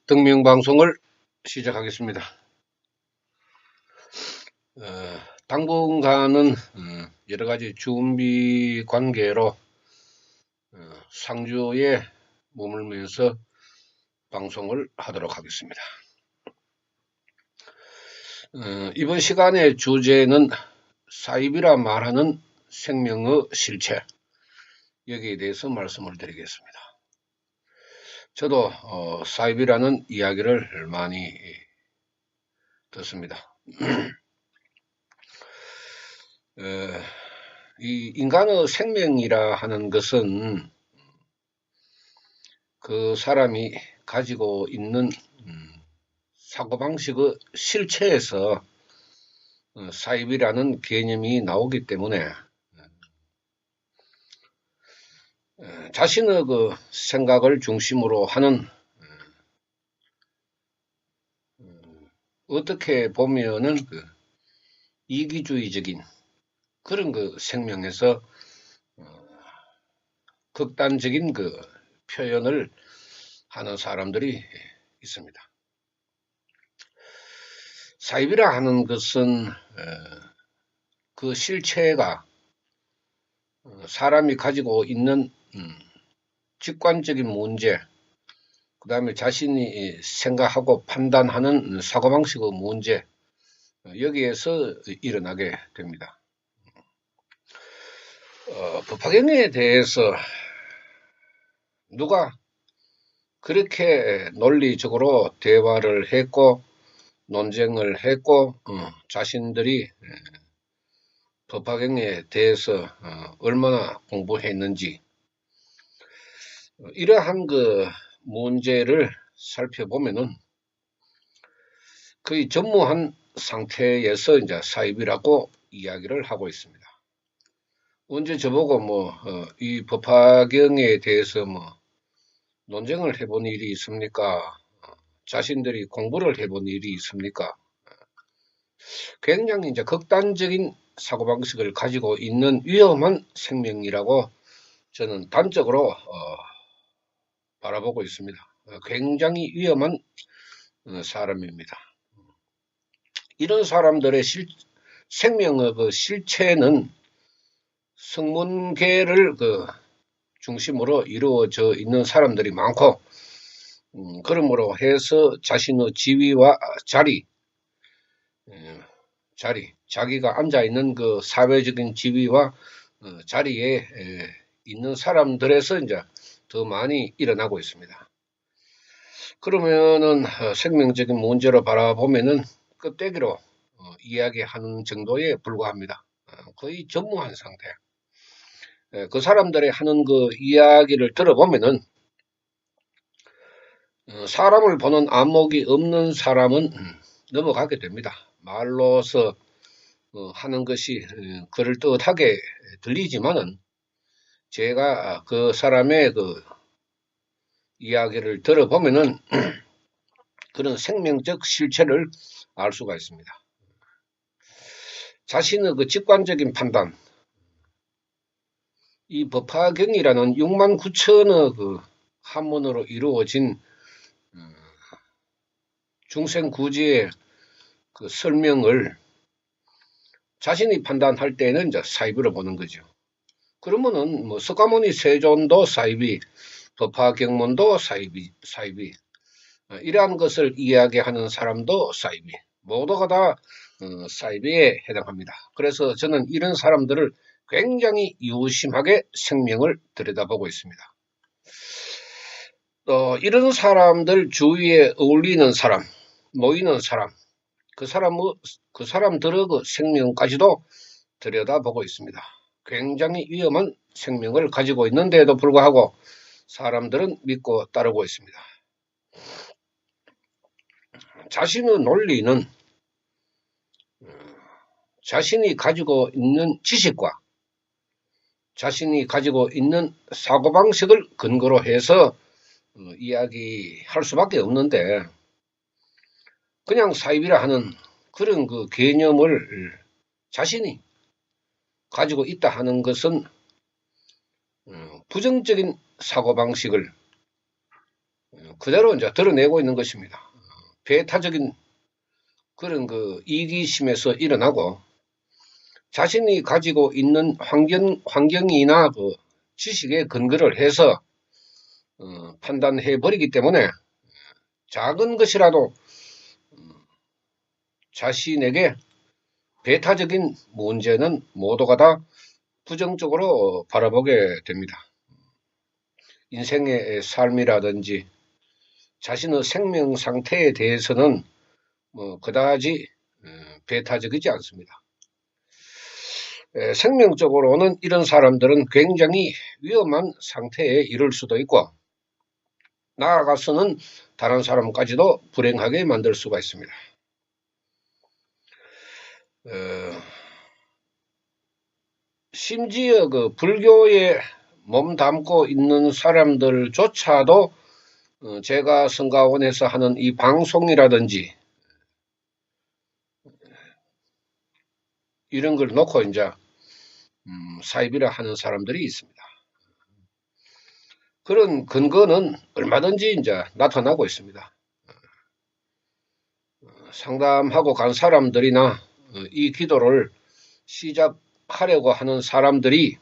등명방송을 시작하겠습니다. 당분간은 여러가지 준비 관계로 상주에 머물면서 방송을 하도록 하겠습니다. 이번 시간의 주제는 사입이라 말하는 생명의 실체, 여기에 대해서 말씀을 드리겠습니다. 저도 사입이라는 이야기를 많이 듣습니다. 이 인간의 생명이라 하는 것은 그 사람이 가지고 있는 사고방식의 실체에서 사입이라는 개념이 나오기 때문에 자신의 그 생각을 중심으로 하는 어떻게 보면은 그 이기주의적인 그런 그 생명에서 극단적인 그 표현을 하는 사람들이 있습니다. 사입이라 하는 것은 그 실체가 사람이 가지고 있는 직관적인 문제, 그 다음에 자신이 생각하고 판단하는 사고방식의 문제, 여기에서 일어나게 됩니다. 법화경에 대해서 누가 그렇게 논리적으로 대화를 했고 논쟁을 했고 자신들이 법화경에 대해서 얼마나 공부했는지 이러한 그 문제를 살펴보면은 거의 전무한 상태에서 이제 사입이라고 이야기를 하고 있습니다. 언제 저보고 이 법화경에 대해서 논쟁을 해본 일이 있습니까? 자신들이 공부를 해본 일이 있습니까? 굉장히 이제 극단적인 사고방식을 가지고 있는 위험한 생명이라고 저는 단적으로 바라보고 있습니다. 굉장히 위험한 사람입니다. 이런 사람들의 생명의 그 실체는 성문계를 그 중심으로 이루어져 있는 사람들이 많고, 그러므로 해서 자신의 지위와 자기가 앉아있는 그 사회적인 지위와 자리에 있는 사람들에서 이제 더 많이 일어나고 있습니다. 그러면은 생명적인 문제로 바라보면은 껍데기로 이야기하는 정도에 불과합니다. 거의 전무한 상태. 그 사람들이 하는 그 이야기를 들어보면은 사람을 보는 안목이 없는 사람은 넘어가게 됩니다. 말로서 하는 것이 그럴듯하게 들리지만은 제가 그 사람의 그 이야기를 들어보면은 그런 생명적 실체를 알 수가 있습니다. 자신의 그 직관적인 판단, 이 법화경이라는 6만 9천의 그 한문으로 이루어진 중생구지의 그 설명을 자신이 판단할 때는 이제 사입으로 보는 거죠. 그러면은 석가모니 세존도 사입이, 법화경문도 사입이, 이러한 것을 이야기하는 사람도 사입이, 모두가 다 사입에 해당합니다. 그래서 저는 이런 사람들을 굉장히 유심하게 생명을 들여다보고 있습니다. 이런 사람들 주위에 어울리는 사람, 모이는 사람, 그 사람들의 그 생명까지도 들여다보고 있습니다. 굉장히 위험한 생명을 가지고 있는데도 불구하고 사람들은 믿고 따르고 있습니다. 자신의 논리는 자신이 가지고 있는 지식과 자신이 가지고 있는 사고방식을 근거로 해서 이야기할 수밖에 없는데, 그냥 사입이라 하는 그런 그 개념을 자신이 가지고 있다 하는 것은 부정적인 사고방식을 그대로 이제 드러내고 있는 것입니다. 배타적인 그런 그 이기심에서 일어나고 자신이 가지고 있는 환경이나 그 지식에 근거를 해서 판단해 버리기 때문에 작은 것이라도 자신에게 배타적인 문제는 모두가 다 부정적으로 바라보게 됩니다. 인생의 삶이라든지 자신의 생명 상태에 대해서는 그다지 배타적이지 않습니다. 생명적으로는 이런 사람들은 굉장히 위험한 상태에 이를 수도 있고 나아가서는 다른 사람까지도 불행하게 만들 수가 있습니다. 심지어 그 불교에 몸담고 있는 사람들조차도 제가 성가원에서 하는 이 방송이라든지 이런 걸 놓고 이제 사입이라 하는 사람들이 있습니다. 그런 근거는 얼마든지 이제 나타나고 있습니다. 상담하고 간 사람들이나 이 기도를 시작하려고 하는 사람들이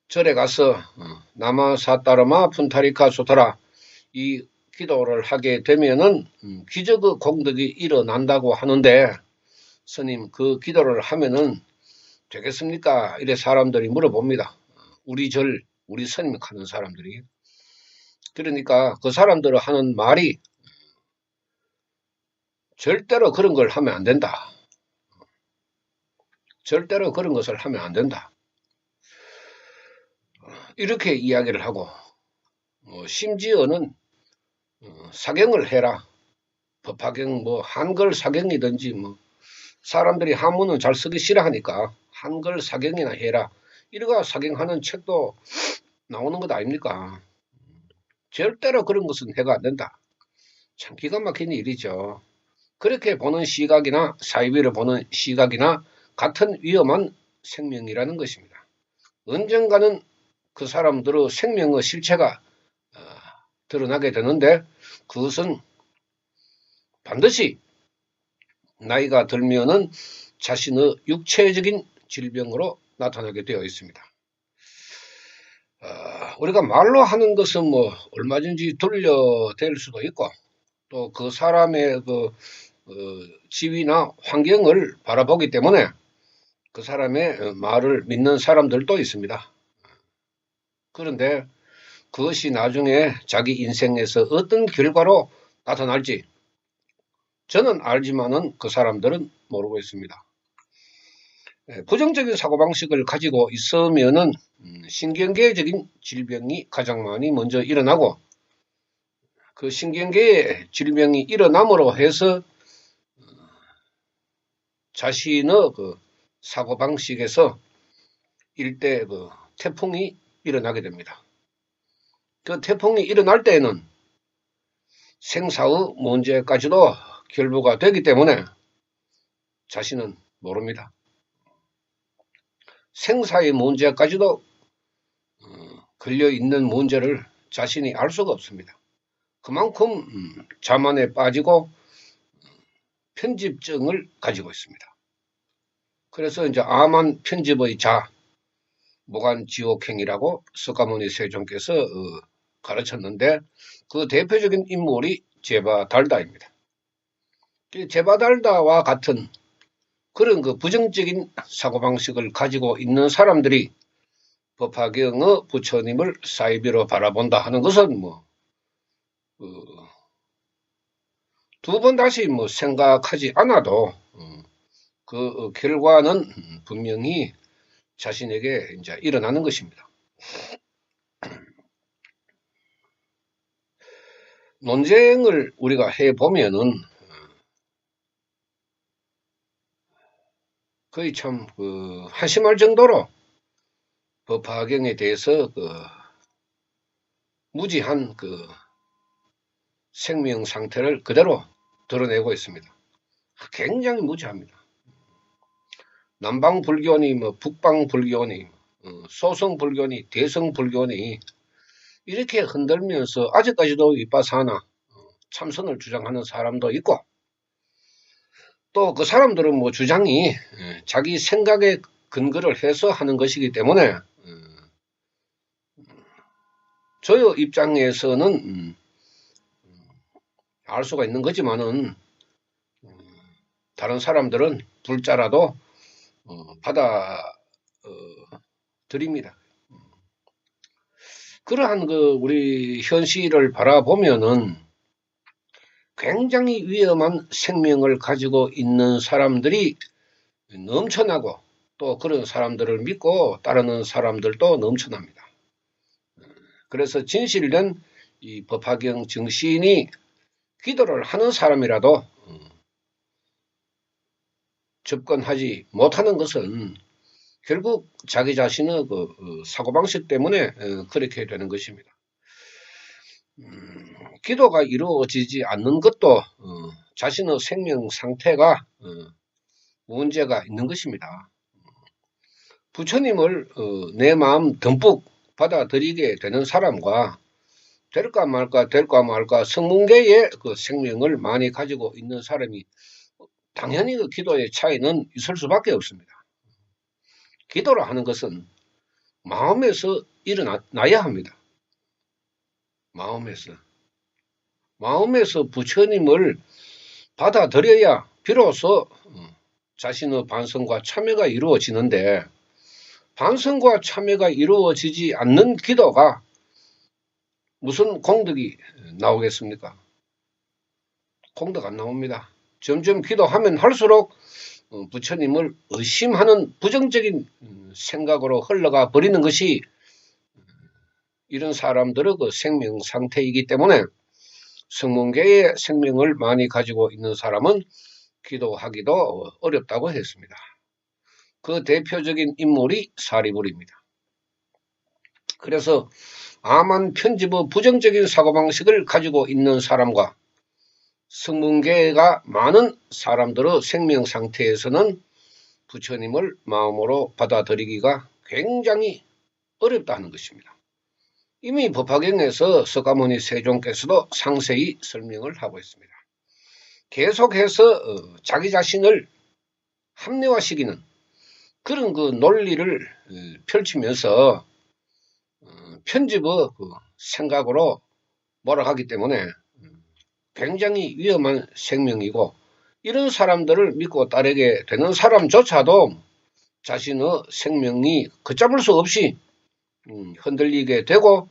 절에 가서 나마사따르마 푼타리카 수타라 이 기도를 하게 되면은 기적의 공덕이 일어난다고 하는데 스님 그 기도를 하면은 되겠습니까? 이래 사람들이 물어봅니다. 우리 절, 우리 스님 하는 사람들이. 그러니까 그 사람들이 하는 말이 절대로 그런 걸 하면 안 된다. 절대로 그런 것을 하면 안 된다. 이렇게 이야기를 하고 심지어는 사경을 해라. 법화경 한글 사경이든지 사람들이 한문은 잘 쓰기 싫어하니까 한글 사경이나 해라. 이러가 사경하는 책도 나오는 것 아닙니까? 절대로 그런 것은 해가 안 된다. 참 기가 막힌 일이죠. 그렇게 보는 시각이나 사이비를 보는 시각이나 같은 위험한 생명이라는 것입니다. 언젠가는 그 사람들의 생명의 실체가 드러나게 되는데 그것은 반드시 나이가 들면은 자신의 육체적인 질병으로 나타나게 되어 있습니다. 우리가 말로 하는 것은 얼마든지 돌려댈 수도 있고 또 그 사람의 그 지위나 환경을 바라보기 때문에 그 사람의 말을 믿는 사람들도 있습니다. 그런데 그것이 나중에 자기 인생에서 어떤 결과로 나타날지 저는 알지만은 그 사람들은 모르고 있습니다. 부정적인 사고방식을 가지고 있으면은 신경계적인 질병이 가장 많이 먼저 일어나고 그 신경계의 질병이 일어남으로 해서 자신의 그 사고방식에서 일대 그 태풍이 일어나게 됩니다. 그 태풍이 일어날 때에는 생사의 문제까지도 결부가 되기 때문에 자신은 모릅니다. 생사의 문제까지도 걸려있는 문제를 자신이 알 수가 없습니다. 그만큼 자만에 빠지고 편집증을 가지고 있습니다. 그래서 이제 암한 편집의 자, 모간지옥행이라고 석가모니 세존께서 가르쳤는데 그 대표적인 인물이 제바달다입니다. 제바달다와 같은 그런 그 부정적인 사고방식을 가지고 있는 사람들이 법화경의 부처님을 사이비로 바라본다 하는 것은 두 번 다시 생각하지 않아도 그 결과는 분명히 자신에게 이제 일어나는 것입니다. 논쟁을 우리가 해보면은 거의 참 한심할 정도로 법화경에 대해서 무지한 생명 상태를 그대로 드러내고 있습니다. 굉장히 무지합니다. 남방 불교니 북방 불교니 소성 불교니 대성 불교니 이렇게 흔들면서 아직까지도 윗바사나 참선을 주장하는 사람도 있고, 또 그 사람들은 뭐 주장이 자기 생각에 근거를 해서 하는 것이기 때문에 저의 입장에서는 알 수가 있는 거지만은 다른 사람들은 불자라도 받아 드립니다. 그러한 그 우리 현실을 바라보면은 굉장히 위험한 생명을 가지고 있는 사람들이 넘쳐나고, 또 그런 사람들을 믿고 따르는 사람들도 넘쳐납니다. 그래서 진실된 이 법화경 정신이 기도를 하는 사람이라도 접근하지 못하는 것은 결국 자기 자신의 그 사고방식 때문에 그렇게 되는 것입니다. 기도가 이루어지지 않는 것도 자신의 생명 상태가 문제가 있는 것입니다. 부처님을 내 마음 듬뿍 받아들이게 되는 사람과 될까 말까 성문계의 그 생명을 많이 가지고 있는 사람이 당연히 그 기도의 차이는 있을 수밖에 없습니다. 기도를 하는 것은 마음에서 일어나야 합니다. 마음에서 부처님을 받아들여야 비로소 자신의 반성과 참회가 이루어지는데, 반성과 참회가 이루어지지 않는 기도가 무슨 공덕이 나오겠습니까? 공덕 안 나옵니다. 점점 기도하면 할수록 부처님을 의심하는 부정적인 생각으로 흘러가 버리는 것이 이런 사람들의 그 생명 상태이기 때문에 성문계의 생명을 많이 가지고 있는 사람은 기도하기도 어렵다고 했습니다. 그 대표적인 인물이 사리불입니다. 그래서 암만 편집의 부정적인 사고방식을 가지고 있는 사람과 성문계가 많은 사람들의 생명 상태에서는 부처님을 마음으로 받아들이기가 굉장히 어렵다는 것입니다. 이미 법화경에서 석가모니 세종께서도 상세히 설명을 하고 있습니다. 계속해서 자기 자신을 합리화시키는 그런 그 논리를 펼치면서 편집의 그 생각으로 몰아가기 때문에 굉장히 위험한 생명이고, 이런 사람들을 믿고 따르게 되는 사람조차도 자신의 생명이 걷잡을 수 없이 흔들리게 되고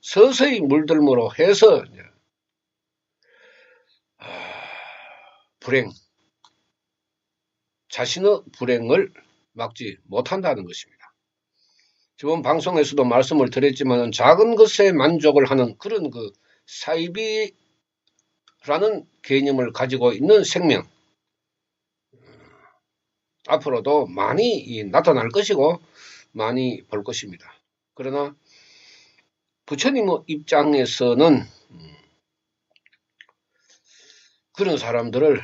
서서히 물들므로 해서 자신의 불행을 막지 못한다는 것입니다. 저번 방송에서도 말씀을 드렸지만 작은 것에 만족을 하는 그런 그 사이비라는 개념을 가지고 있는 생명, 앞으로도 많이 나타날 것이고 많이 볼 것입니다. 그러나 부처님의 입장에서는 그런 사람들을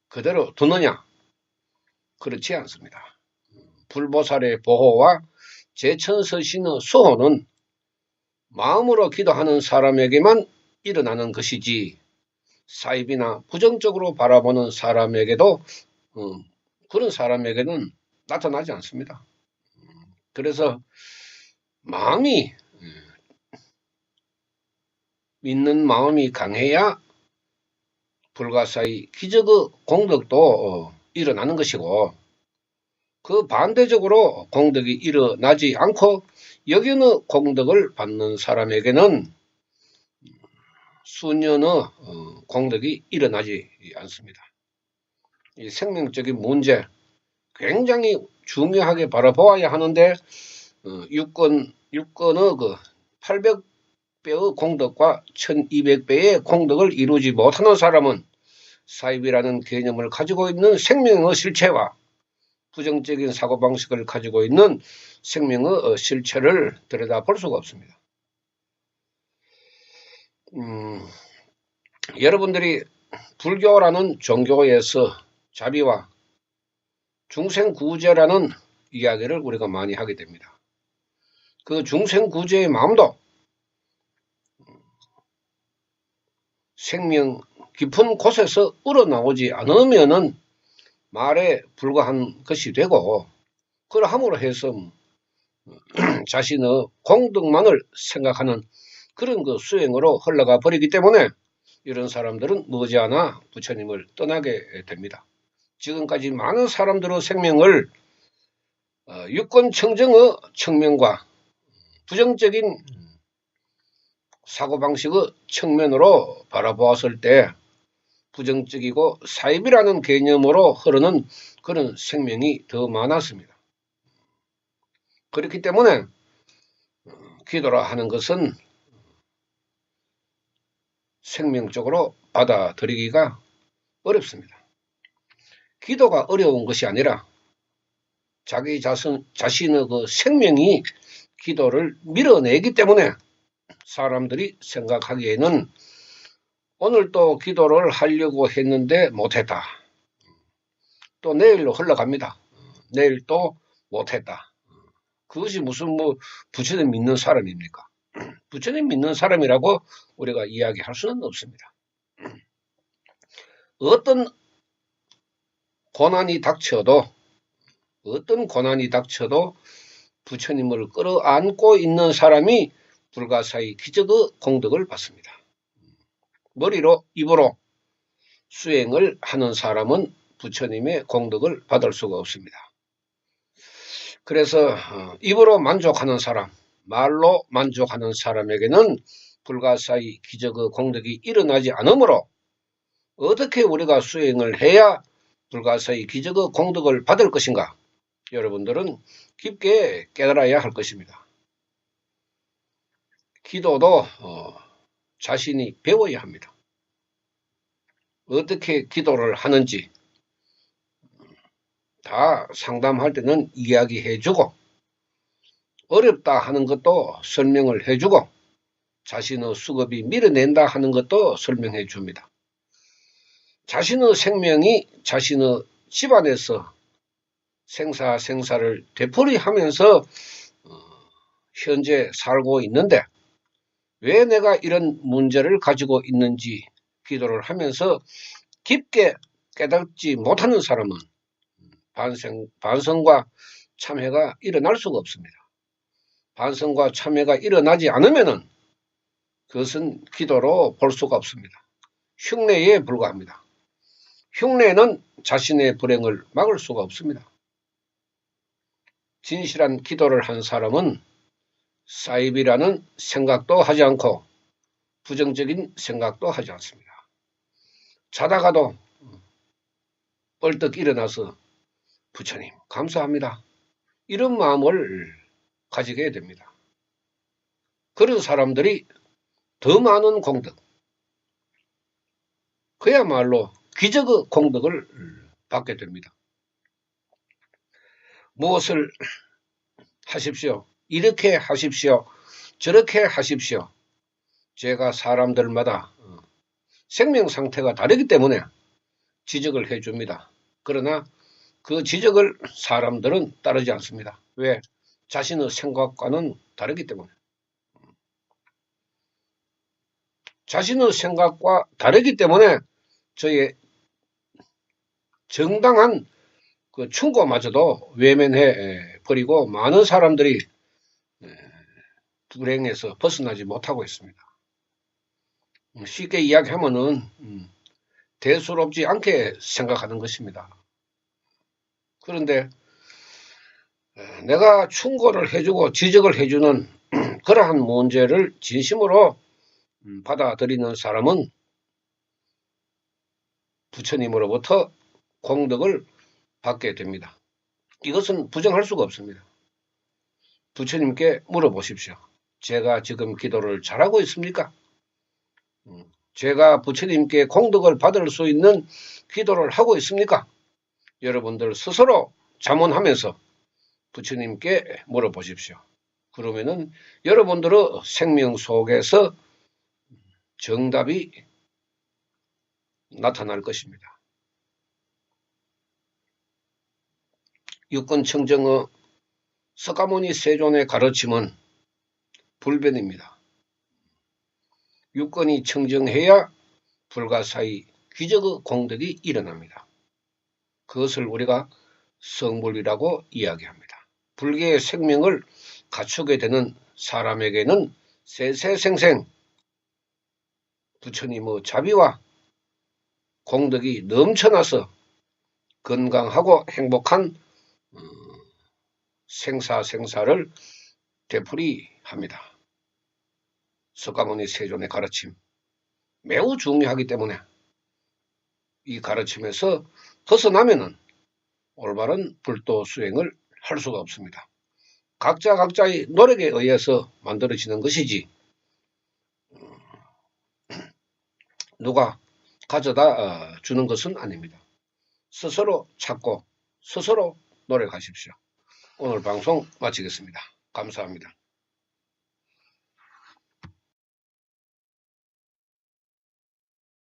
그대로 두느냐? 그렇지 않습니다. 불보살의 보호와 제천서신의 수호는 마음으로 기도하는 사람에게만 일어나는 것이지, 사입이나 부정적으로 바라보는 사람에게도 그런 사람에게는 나타나지 않습니다. 그래서 마음이 믿는 마음이 강해야 불가사의 기적의 공덕도 일어나는 것이고, 그 반대적으로 공덕이 일어나지 않고 여기는 공덕을 받는 사람에게는 수년의 공덕이 일어나지 않습니다. 이 생명적인 문제 굉장히 중요하게 바라보아야 하는데, 육건의 그 800배의 공덕과 1200배의 공덕을 이루지 못하는 사람은 사입이라는 개념을 가지고 있는 생명의 실체와 부정적인 사고방식을 가지고 있는 생명의 실체를 들여다볼 수가 없습니다. 여러분들이 불교라는 종교에서 자비와 중생구제라는 이야기를 우리가 많이 하게 됩니다. 그 중생구제의 마음도 생명 깊은 곳에서 우러나오지 않으면은 말에 불과한 것이 되고, 그러함으로 해서 자신의 공덕만을 생각하는 그런 그 수행으로 흘러가 버리기 때문에 이런 사람들은 머지않아 부처님을 떠나게 됩니다. 지금까지 많은 사람들의 생명을 유권청정의 측면과 부정적인 사고방식의 측면으로 바라보았을 때 부정적이고 사입이라는 개념으로 흐르는 그런 생명이 더 많았습니다. 그렇기 때문에 기도라 하는 것은 생명적으로 받아들이기가 어렵습니다. 기도가 어려운 것이 아니라 자기 자신의 그 생명이 기도를 밀어내기 때문에 사람들이 생각하기에는 오늘 또 기도를 하려고 했는데 못했다. 또 내일로 흘러갑니다. 내일 또 못했다. 그것이 무슨 부처님 믿는 사람입니까? 부처님 믿는 사람이라고 우리가 이야기할 수는 없습니다. 어떤 고난이 닥쳐도 부처님을 끌어안고 있는 사람이 불가사의 기적의 공덕을 받습니다. 머리로 입으로 수행을 하는 사람은 부처님의 공덕을 받을 수가 없습니다. 그래서 입으로 만족하는 사람, 말로 만족하는 사람에게는 불가사의 기적의 공덕이 일어나지 않으므로 어떻게 우리가 수행을 해야 불가사의 기적의 공덕을 받을 것인가? 여러분들은 깊게 깨달아야 할 것입니다. 기도도 자신이 배워야 합니다. 어떻게 기도를 하는지 다 상담할 때는 이야기해주고 어렵다 하는 것도 설명을 해주고 자신의 수급이 밀어낸다 하는 것도 설명해 줍니다. 자신의 생명이 자신의 집안에서 생사를 되풀이하면서 현재 살고 있는데 왜 내가 이런 문제를 가지고 있는지 기도를 하면서 깊게 깨닫지 못하는 사람은 반성과 참회가 일어날 수가 없습니다. 반성과 참회가 일어나지 않으면은 그것은 기도로 볼 수가 없습니다. 흉내에 불과합니다. 흉내는 자신의 불행을 막을 수가 없습니다. 진실한 기도를 한 사람은 사입이라는 생각도 하지 않고 부정적인 생각도 하지 않습니다. 자다가도 벌떡 일어나서 부처님 감사합니다. 이런 마음을 가지게 됩니다. 그런 사람들이 더 많은 공덕, 그야말로 기적의 공덕을 받게 됩니다. 무엇을 하십시오. 이렇게 하십시오. 저렇게 하십시오. 제가 사람들마다 생명 상태가 다르기 때문에 지적을 해줍니다. 그러나 그 지적을 사람들은 따르지 않습니다. 왜? 자신의 생각과는 다르기 때문에. 자신의 생각과 다르기 때문에 저의 정당한 그 충고마저도 외면해 버리고 많은 사람들이 불행에서 벗어나지 못하고 있습니다. 쉽게 이야기하면은 대수롭지 않게 생각하는 것입니다. 그런데 내가 충고를 해주고 지적을 해주는 그러한 문제를 진심으로 받아들이는 사람은 부처님으로부터 공덕을 받게 됩니다. 이것은 부정할 수가 없습니다. 부처님께 물어보십시오. 제가 지금 기도를 잘하고 있습니까? 제가 부처님께 공덕을 받을 수 있는 기도를 하고 있습니까? 여러분들 스스로 자문하면서 부처님께 물어보십시오. 그러면은 여러분들의 생명 속에서 정답이 나타날 것입니다. 육군청정의 석가모니 세존의 가르침은 불변입니다. 육군이 청정해야 불가사의 기적의 공덕이 일어납니다. 그것을 우리가 성불이라고 이야기합니다. 불교의 생명을 갖추게 되는 사람에게는 세세생생 부처님의 자비와 공덕이 넘쳐나서 건강하고 행복한 생사생사를 되풀이합니다. 석가모니 세존의 가르침 매우 중요하기 때문에 이 가르침에서 벗어나면은 올바른 불도 수행을 할 수가 없습니다. 각자의 노력에 의해서 만들어지는 것이지 누가 가져다 주는 것은 아닙니다. 스스로 찾고 스스로 노력하십시오. 오늘 방송 마치겠습니다. 감사합니다.